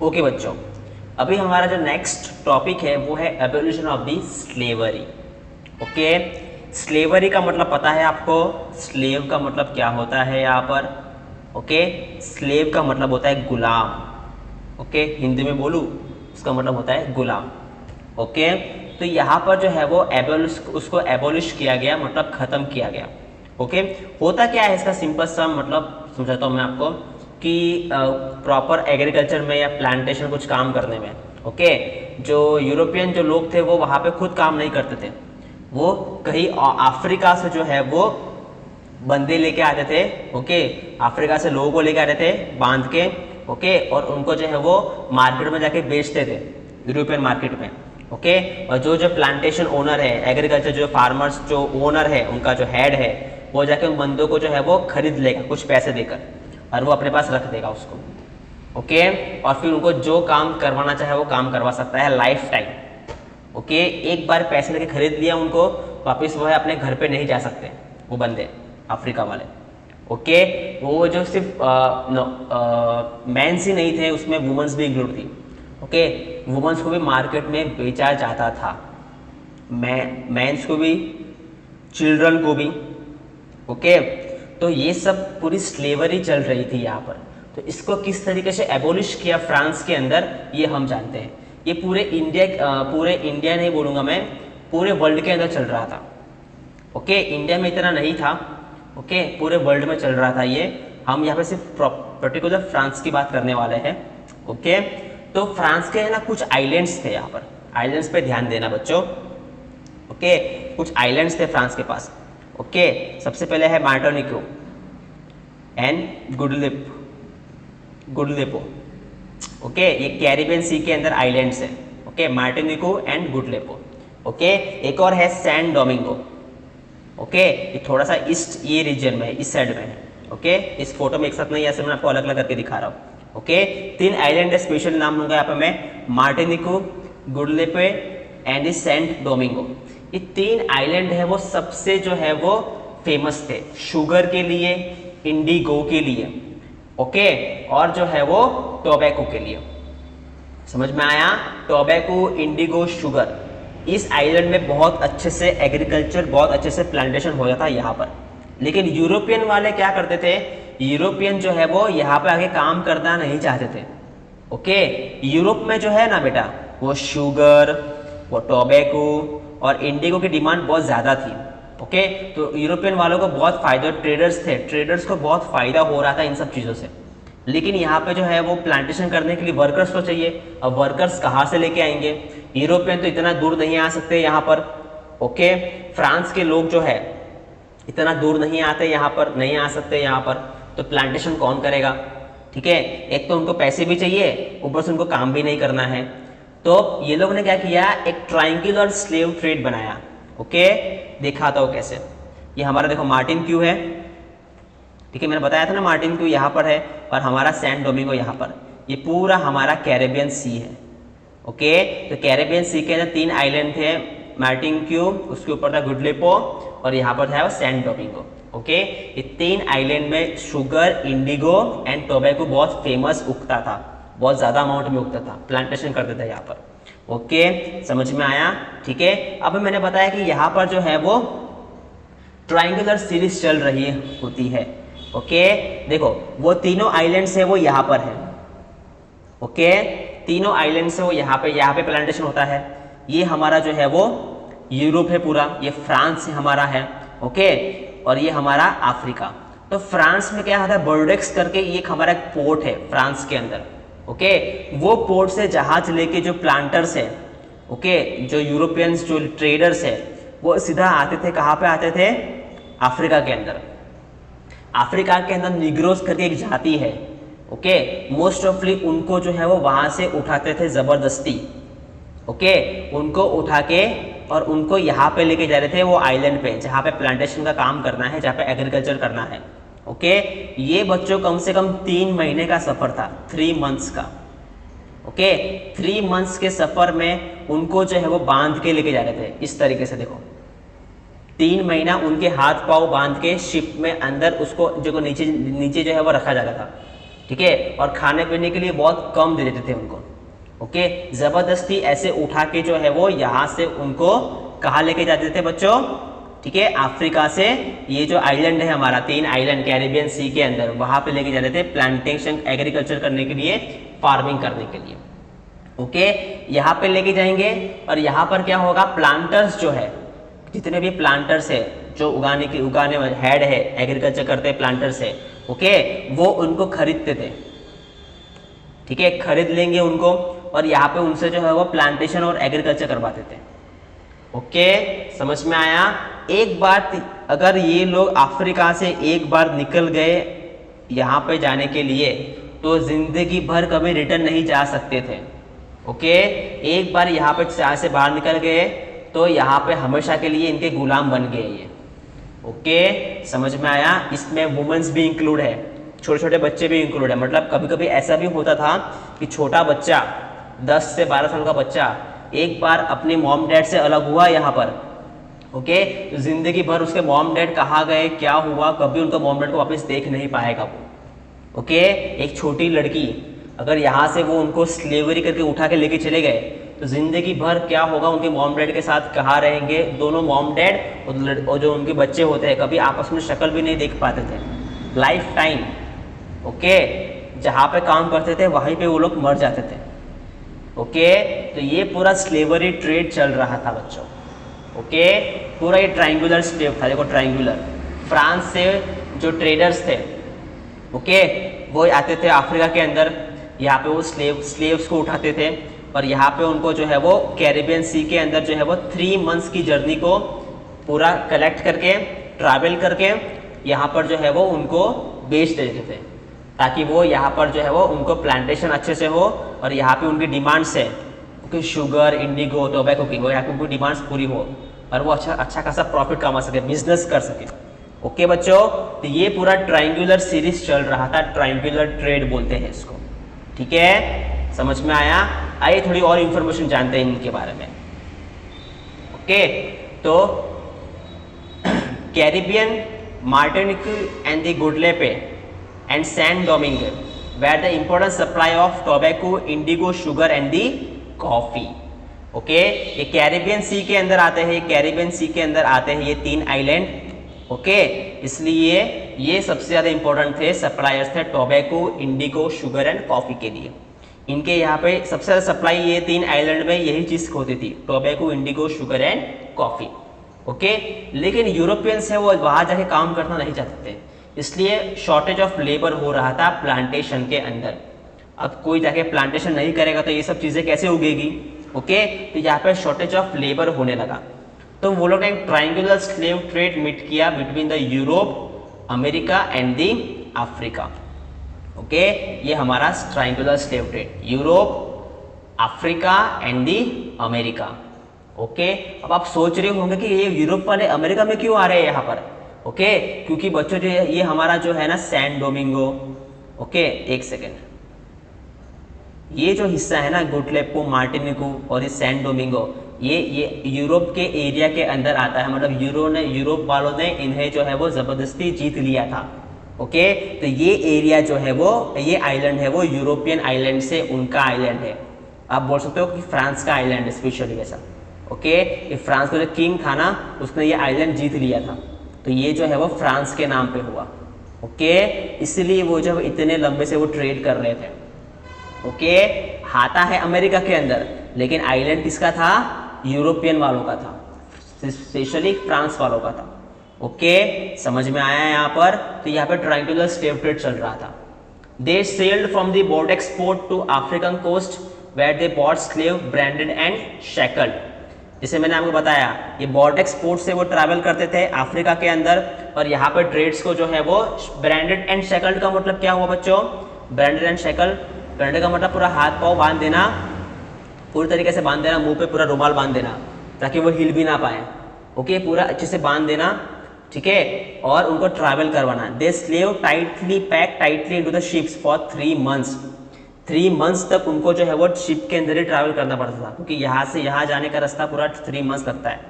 Okay बच्चों, अभी हमारा जो नेक्स्ट टॉपिक है वो है evolution of the slavery. Okay, slavery का मतलब पता है आपको, स्लेव का मतलब क्या होता है यहाँ पर। ओके, स्लेव का मतलब होता है गुलाम। ओके, हिंदी में बोलूँ उसका मतलब होता है गुलाम। ओके, तो यहाँ पर जो है वो उसको एबोलिश किया गया, मतलब खत्म किया गया। ओके, होता क्या है इसका सिंपल सा मतलब समझाता हूँ मैं आपको कि प्रॉपर एग्रीकल्चर में या प्लांटेशन कुछ काम करने में, ओके, जो यूरोपियन जो लोग थे वो वहाँ पे खुद काम नहीं करते थे, वो कहीं अफ्रीका से जो है वो बंदे लेके आते थे। ओके, अफ्रीका से लोगों को लेके आते थे बांध के। ओके, और उनको जो है वो मार्केट में जाके बेचते थे, यूरोपियन मार्केट में। ओके, और जो जो प्लांटेशन ओनर है, एग्रीकल्चर जो फार्मर्स जो ओनर है, उनका जो हेड है, वो जाके उन बंदों को जो है वो खरीद लेगा कुछ पैसे देकर, और वो अपने पास रख देगा उसको। ओके, और फिर उनको जो काम करवाना चाहे वो काम करवा सकता है लाइफ टाइम। ओके, एक बार पैसे लेके खरीद लिया उनको, वापस वो है अपने घर पे नहीं जा सकते वो बंदे अफ्रीका वाले। ओके, वो जो सिर्फ मैंस ही नहीं थे, उसमें वुमेन्स भी इंक्लूड थी। ओके, वुमेन्स को भी मार्केट में बेचा जाता था, मैंस को भी, चिल्ड्रन को भी। ओके, तो ये सब पूरी स्लेवरी चल रही थी यहाँ पर। तो इसको किस तरीके से एबोलिश किया फ्रांस के अंदर, ये हम जानते हैं। ये पूरे इंडिया नहीं बोलूँगा मैं, पूरे वर्ल्ड के अंदर चल रहा था। ओके, इंडिया में इतना नहीं था। ओके, पूरे वर्ल्ड में चल रहा था ये। हम यहाँ पे सिर्फ पर्टिकुलर फ्रांस की बात करने वाले हैं। ओके, तो फ्रांस के ना कुछ आइलैंड्स थे यहाँ पर, आइलैंड्स पे ध्यान देना बच्चों। ओके, कुछ आइलैंड्स थे फ्रांस के पास। ओके, सबसे पहले है मार्टिनिको एंड गुडलेपो। ओके, ये कैरिबियन सी के अंदर आइलैंड्स है। Okay, Martinique and Guadeloupe. Okay, एक और है सैन डोमिंगो। ओके, ये थोड़ा सा ईस्ट ये रीजन में है, इस साइड में है। ओके, इस फोटो में एक साथ नहीं, ऐसे मैं आपको अलग अलग करके दिखा रहा हूँ। ओके, 3 आइलैंड है, स्पेशल नाम लूंगा यहाँ पे मैं, मार्टिनिको, गुडलेपे एंड सेंट डोमिंगो। ये 3 आइलैंड है वो सबसे जो है वो फेमस थे शुगर के लिए, इंडिगो के लिए। ओके, और जो है वो टोबैको के लिए। समझ में आया? टोबैको, इंडिगो, शुगर, इस आइलैंड में बहुत अच्छे से एग्रीकल्चर, बहुत अच्छे से प्लांटेशन हो जाता है यहाँ पर। लेकिन यूरोपियन वाले क्या करते थे, यूरोपियन जो है वो यहाँ पे आके काम करना नहीं चाहते थे। ओके, यूरोप में जो है ना बेटा, वो शुगर, वो टोबैको और इंडिगो की डिमांड बहुत ज़्यादा थी। ओके, तो यूरोपियन वालों को बहुत फायदा, ट्रेडर्स थे, ट्रेडर्स को बहुत फायदा हो रहा था इन सब चीज़ों से। लेकिन यहाँ पे जो है वो प्लांटेशन करने के लिए वर्कर्स तो चाहिए। अब वर्कर्स कहाँ से लेके आएंगे, यूरोपियन तो इतना दूर नहीं आ सकते यहाँ पर। ओके, फ्रांस के लोग जो है इतना दूर नहीं आते यहाँ पर, नहीं आ सकते यहाँ पर, तो प्लांटेशन कौन करेगा? ठीक है, एक तो उनको पैसे भी चाहिए, ऊपर से उनको काम भी नहीं करना है। तो ये लोग ने क्या किया, एक ट्रायंगुलर स्लेव ट्रेड बनाया। ओके, दिखाता हूँ कैसे। ये हमारा देखो मार्टिन क्यू है, ठीक है, मैंने बताया था ना मार्टिन क्यू यहाँ पर है, और हमारा सैन डोमिंगो यहाँ पर। ये पूरा हमारा कैरेबियन सी है। ओके, तो कैरेबियन सी के अंदर 3 आइलैंड थे, मार्टिन क्यू, उसके ऊपर था गुडलेपो, और यहाँ पर था सैन डोमिंगो। ओके, ये 3 आइलैंड में शुगर, इंडिगो एंड टोबैको बहुत फेमस उगता था, बहुत ज्यादा अमाउंट में उगता था, प्लांटेशन करते थे यहाँ पर। ओके, समझ में आया? ठीक है, अब मैंने बताया कि यहाँ पर जो है वो ट्रायंगुलर सीरीज चल रही होती है। ओके, देखो वो तीनों आइलैंड्स है वो यहाँ पर है। ओके, तीनों आइलैंड से वो यहाँ पे प्लांटेशन होता है। ये हमारा जो है वो यूरोप है पूरा, ये फ्रांस हमारा है। ओके, और ये हमारा अफ्रीका। तो फ्रांस में क्या होता है, बर्डेक्स करके ये एक हमारा पोर्ट है फ्रांस के अंदर। ओके, वो पोर्ट से जहाज लेके जो प्लांटर्स है, ओके, जो यूरोपियंस जो ट्रेडर्स है, वो सीधा आते थे, कहाँ पे आते थे, अफ्रीका के अंदर। अफ्रीका के अंदर निग्रोस करके एक जाति है। ओके, मोस्ट ऑफली उनको जो है वो वहां से उठाते थे जबरदस्ती। ओके, उनको उठा के और उनको यहाँ पे लेके जा रहे थे वो आइलैंड पे, जहाँ पे प्लांटेशन का काम करना है, जहाँ पे एग्रीकल्चर करना है। ओके, ये बच्चों कम से कम 3 महीने का सफर था, 3 मंथ्स का। ओके, 3 मंथ्स के सफर में उनको जो है वो बांध के लेके जा रहे थे, इस तरीके से देखो, 3 महीना उनके हाथ पांव बांध के शिप में अंदर उसको जो नीचे नीचे जो है वो रखा जाता था। ठीक है, और खाने पीने के लिए बहुत कम दे देते थे उनको। ओके, जबरदस्ती ऐसे उठा के जो है वो यहाँ से उनको कहाँ लेके जाते थे बच्चों, ठीक है, अफ्रीका से ये जो आइलैंड है हमारा 3 आइलैंड कैरिबियन सी के अंदर, वहां पे लेके जाते थे प्लांटेशन एग्रीकल्चर करने के लिए, फार्मिंग करने के लिए। ओके, यहाँ पे लेके जाएंगे और यहाँ पर क्या होगा, प्लांटर्स जो है, जितने भी प्लांटर्स है जो उगाने हेड है, एग्रीकल्चर करते हैं प्लांटर्स है, ओके, वो उनको खरीदते थे। ठीक है, खरीद लेंगे उनको और यहाँ पे उनसे जो है वो प्लांटेशन और एग्रीकल्चर करवाते थे। ओके, समझ में आया। एक बार अगर ये लोग अफ्रीका से एक बार निकल गए यहाँ पे जाने के लिए तो जिंदगी भर कभी रिटर्न नहीं जा सकते थे। ओके, एक बार यहाँ पे से बाहर निकल गए तो यहाँ पे हमेशा के लिए इनके गुलाम बन गए ये। ओके, समझ में आया। इसमें वुमेन्स भी इंक्लूड है, छोटे छोटे बच्चे भी इंक्लूड है। मतलब कभी कभी ऐसा भी होता था कि छोटा बच्चा 10 से 12 साल का बच्चा एक बार अपने मॉम डैड से अलग हुआ यहाँ पर, ओके, तो जिंदगी भर उसके मॉम डैड कहाँ गए, क्या हुआ, कभी उनका मॉम डैड को वापस देख नहीं पाएगा वो। ओके, एक छोटी लड़की अगर यहाँ से वो उनको स्लेवरी करके उठा के लेके चले गए तो जिंदगी भर क्या होगा, उनके मॉम डैड के साथ कहाँ रहेंगे, दोनों मॉम डैड और जो उनके बच्चे होते हैं कभी आपस में शक्ल भी नहीं देख पाते थे लाइफ टाइम। ओके, जहाँ पे काम करते थे वहीं पे वो लोग मर जाते थे। ओके, तो ये पूरा स्लेवरी ट्रेड चल रहा था बच्चों। ओके, पूरा ये ट्रायंगुलर स्लेव था, देखो ट्रायंगुलर। फ्रांस से जो ट्रेडर्स थे, ओके, वो आते थे अफ्रीका के अंदर, यहाँ पे वो स्लेव्स को उठाते थे और यहाँ पे उनको जो है वो कैरिबियन सी के अंदर जो है वो 3 मंथ्स की जर्नी को पूरा कलेक्ट करके ट्रैवल करके यहाँ पर जो है वो उनको बेच देते थे ताकि वो यहाँ पर जो है वो उनको प्लांटेशन अच्छे से हो और यहाँ पे उनकी डिमांड्स है कि शुगर, इंडिगो, टोबैको की, वो यहाँ पे उनकी डिमांड्स पूरी हो और वो अच्छा खासा प्रॉफिट कमा सके, बिजनेस कर सके। ओके बच्चों, तो ये पूरा ट्रायंगुलर सीरीज चल रहा था, ट्रायंगुलर ट्रेड बोलते हैं इसको। ठीक है, समझ में आया। आइए थोड़ी और इंफॉर्मेशन जानते हैं इनके बारे में। ओके, तो Caribbean, Martinique and the Guadeloupe and San Domingo where the important supply of tobacco, indigo, sugar and the coffee. Okay, ये कैरिबियन सी के अंदर आते हैं, कैरिबियन सी के अंदर आते हैं ये 3 आइलैंड। ओके, इसलिए ये सबसे ज़्यादा इंपॉर्टेंट थे, सप्लायर्स थे tobacco, Indigo, sugar and coffee के लिए। इनके यहाँ पे सबसे ज़्यादा सप्लाई ये 3 आइलैंड में यही चीज़ होती थी, tobacco, Indigo, sugar and coffee. Okay, लेकिन यूरोपियंस है वो वहाँ जाके काम करना नहीं चाहते थे, इसलिए शॉर्टेज ऑफ लेबर हो रहा था प्लांटेशन के अंदर। अब कोई जाके प्लांटेशन नहीं करेगा तो ये सब चीज़ें कैसे उगेगी। ओके, तो यहाँ पे शॉर्टेज ऑफ लेबर होने लगा, तो वो लोग ने एक ट्रायंगुलर स्लेव ट्रेड मीट किया between the Europe, America and the Africa. Okay, ये हमारा triangular slave trade, Europe, Africa and the America. Okay, अब आप सोच रहे होंगे कि ये यूरोप वाले अमेरिका में क्यों आ रहे हैं यहाँ पर। ओके, क्योंकि बच्चों जो ये हमारा जो है ना सैन डोमिंगो, ओके, एक सेकेंड, ये जो हिस्सा है ना गुडलेपो, मार्टिनिको और ये सैन डोमिंगो, ये यूरोप के एरिया के अंदर आता है। मतलब यूरोप वालों ने इन्हें जो है वो जबरदस्ती जीत लिया था। ओके, तो ये एरिया जो है वो, ये आइलैंड है वो यूरोपियन आइलैंड से उनका आइलैंड है। आप बोल सकते हो कि फ्रांस का आइलैंड है स्पेशली वैसा। ओके, ये फ्रांस का जो किंग था ना उसने ये आइलैंड जीत लिया था, तो ये जो है वो फ्रांस के नाम पे हुआ। ओके, इसलिए वो जब इतने लंबे से वो ट्रेड कर रहे थे। ओके, आता है अमेरिका के अंदर, लेकिन आइलैंड किसका था, यूरोपियन वालों का था, स्पेशली फ्रांस वालों का था। ओके, समझ में आया यहाँ पर। तो यहाँ पे ट्रायंगुलर स्लेव ट्रेड चल रहा था। They sold from the Bordeaux port to African coast where they bought slave branded and shackled. जैसे मैंने आपको बताया, ये बोर्डेक्स पोर्ट से वो ट्रैवल करते थे अफ्रीका के अंदर और यहाँ पर ट्रेड्स को जो है वो ब्रांडेड एंड शैकल्ड का मतलब क्या हुआ बच्चों, ब्रांडेड एंड शैकल्ड, ब्रांडेड का मतलब पूरा हाथ पाँव बांध देना, पूरी तरीके से बांध देना, मुंह पे पूरा रुमाल बांध देना ताकि वो हिल भी ना पाए। ओके, पूरा अच्छे से बांध देना, ठीक है, और उनको ट्रैवल करवाना। They slave tightly pack tightly into the ships for 3 months. 3 months तक उनको जो है वो शिप के अंदर ही ट्रैवल करना पड़ता था, क्योंकि यहाँ से यहाँ जाने का रास्ता पूरा 3 मंथ्स लगता है।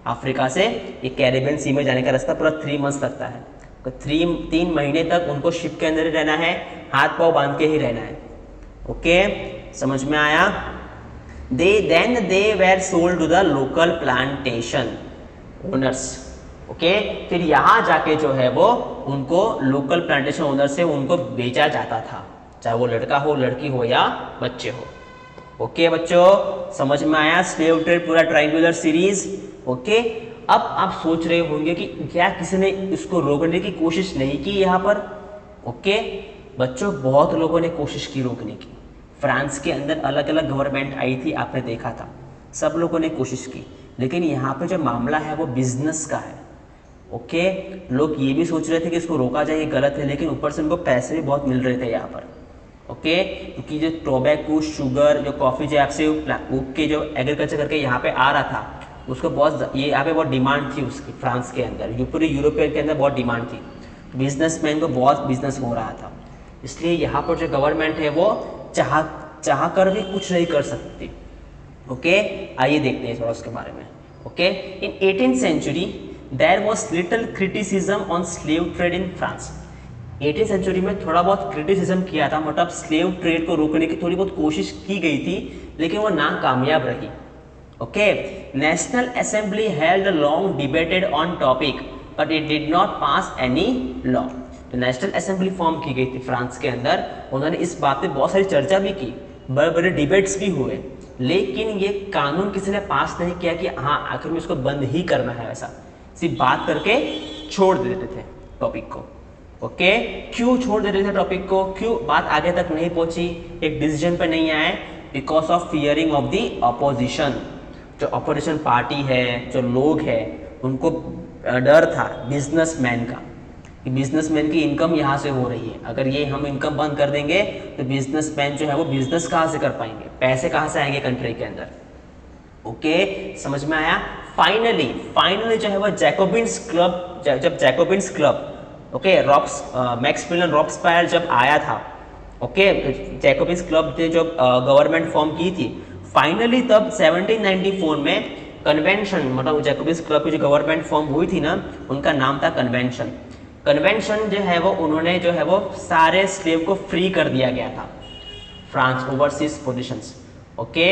अफ्रीका से ये कैरिबियन सी में जाने का रास्ता पूरा 3 मंथ्स लगता है। तीन महीने तक उनको शिप के अंदर ही रहना है, हाथ पाँव बांध के ही रहना है। ओके, समझ में आया? They were sold to the local plantation owners. Okay, फिर यहाँ जाके जो है वो उनको लोकल प्लांटेशन ओनर से उनको बेचा जाता था, चाहे वो लड़का हो, लड़की हो या बच्चे हो। ओके बच्चों, समझ में आया स्लेव ट्रेड पूरा ट्रायंगुलर सीरीज? ओके, अब आप सोच रहे होंगे कि क्या किसी ने इसको रोकने की कोशिश नहीं की यहाँ पर? ओके बच्चों, बहुत लोगों ने कोशिश की रोकने की। फ्रांस के अंदर अलग अलग गवर्नमेंट आई थी, आपने देखा था, सब लोगों ने कोशिश की, लेकिन यहाँ पे जो मामला है वो बिजनेस का है। ओके, लोग ये भी सोच रहे थे कि इसको रोका जाए, ये गलत है, लेकिन ऊपर से उनको पैसे भी बहुत मिल रहे थे यहाँ पर। ओके, क्योंकि जो टोबैको, शुगर, जो कॉफ़ी जो आपसे उग के जो एग्रीकल्चर करके यहाँ पे आ रहा था, उसको बहुत ये यहाँ पे बहुत डिमांड थी उसकी, फ्रांस के अंदर, पूरी यूरोपियन के अंदर बहुत डिमांड थी, बिजनेसमैन को बहुत बिजनेस हो रहा था, इसलिए यहाँ पर जो गवर्नमेंट है वो चाह कर भी कुछ नहीं कर सकती। ओके, आइए देखते हैं थोड़ा उसके बारे में। Okay, in 18th century there was little criticism on slave trade in France. 18th century में थोड़ा बहुत क्रिटिसिज्म किया था, मतलब स्लेव ट्रेड को रोकने की थोड़ी बहुत कोशिश की गई थी, लेकिन वो नाकामयाब रही। Okay, national assembly held long debated on topic but it did not pass any law. तो नेशनल असेंबली फॉर्म की गई थी फ्रांस के अंदर, उन्होंने इस बात पे बहुत सारी चर्चा भी की, बड़े बड़े डिबेट्स भी हुए, लेकिन ये कानून किसी ने पास नहीं किया कि हाँ आखिर में इसको बंद ही करना है, ऐसा सिर्फ बात करके छोड़ देते थे टॉपिक को। ओके, क्यों छोड़ देते थे टॉपिक को, क्यों बात आगे तक नहीं पहुंची, एक डिसीजन पे नहीं आए? Because of fearing of the opposition. जो अपोजिशन पार्टी है, जो लोग हैं, उनको डर था बिजनेसमैन का, कि बिजनेसमैन की इनकम यहाँ से हो रही है, अगर ये हम इनकम बंद कर देंगे तो बिजनेसमैन जो है वो बिजनेस कहाँ से कर पाएंगे, पैसे कहाँ से आएंगे कंट्री के अंदर। ओके, समझ में आया? फाइनली जो है वो जैकोबिन्स क्लब, जब जैकोबिन्स क्लब, ओके, मैक्सिमिलियन रॉब्सपायर जब आया था, ओके, जैकोबिन्स क्लब ने जो गवर्नमेंट फॉर्म की थी, फाइनली तब 1794 में कन्वेंशन, मतलब जैकोबिन्स क्लब की जो गवर्नमेंट फॉर्म हुई थी ना, उनका नाम था कन्वेंशन। कन्वेंशन जो है वो उन्होंने जो है वो सारे स्लेव को फ्री कर दिया गया था, France overseas positions. Okay,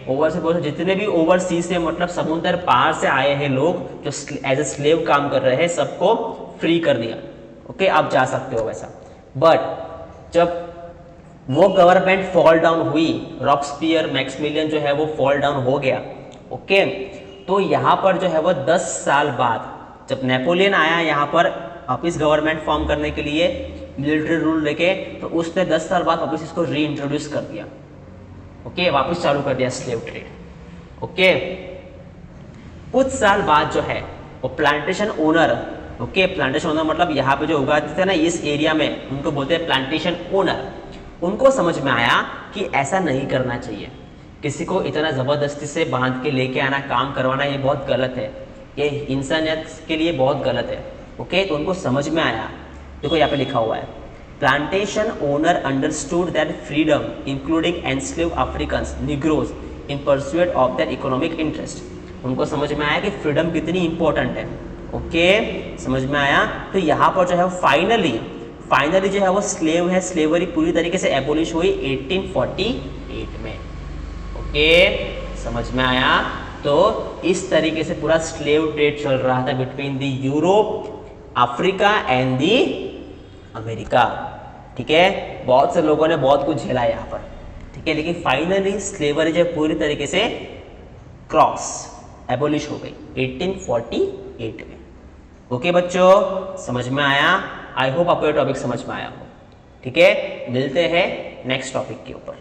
overseas position जितने भी ओवरसीज से, मतलब समुद्र पार से आए हैं लोग जो एज ए स्लेव काम कर रहे हैं, सबको फ्री कर दिया। ओके, आप जा सकते हो वैसा। बट जब वो गवर्नमेंट फॉल डाउन हुई, रॉब्सपियर, मैक्सिमिलियन जो है वो फॉल डाउन हो गया। ओके, तो यहाँ पर जो है वो 10 साल बाद जब नेपोलियन आया यहाँ पर वापिस गवर्नमेंट फॉर्म करने के लिए, मिलिट्री रूल लेके, तो उसने 10 साल बाद वापिस इसको री इंट्रोड्यूस कर दिया। ओके, वापिस चालू कर दिया स्लेव ट्रेड। ओके, कुछ साल बाद जो है वो plantation owner, okay, plantation owner मतलब यहाँ पे जो उगाते थे ना इस एरिया में, उनको बोलते हैं प्लांटेशन ओनर। उनको समझ में आया कि ऐसा नहीं करना चाहिए, किसी को इतना ज़बरदस्ती से बांध के लेके आना, काम करवाना, ये बहुत गलत है, ये इंसानियत के लिए बहुत गलत है। ओके, तो उनको समझ में आया, देखो यहाँ पे लिखा हुआ है, plantation owner understood that freedom including enslave Africans Negroes in pursuit of that economic interest. उनको समझ में आया कि फ्रीडम कितनी इंपॉर्टेंट है। ओके, समझ में आया? तो यहाँ पर जो है फाइनली जो है वो स्लेव है, स्लेवरी पूरी तरीके से एबोलिश हुई 1848 में। ओके, समझ में आया? तो इस तरीके से पूरा स्लेव ट्रेड चल रहा था between the Europe, Africa and the America. ठीक है, बहुत से लोगों ने बहुत कुछ झेला यहाँ पर, ठीक है, लेकिन फाइनली स्लेवरी जो पूरी तरीके से क्रॉस एबोलिश हो गई 1848 में। ओके बच्चों, समझ में आया? आई होप आपको ये टॉपिक समझ में आया हो। ठीक है, मिलते हैं नेक्स्ट टॉपिक के ऊपर।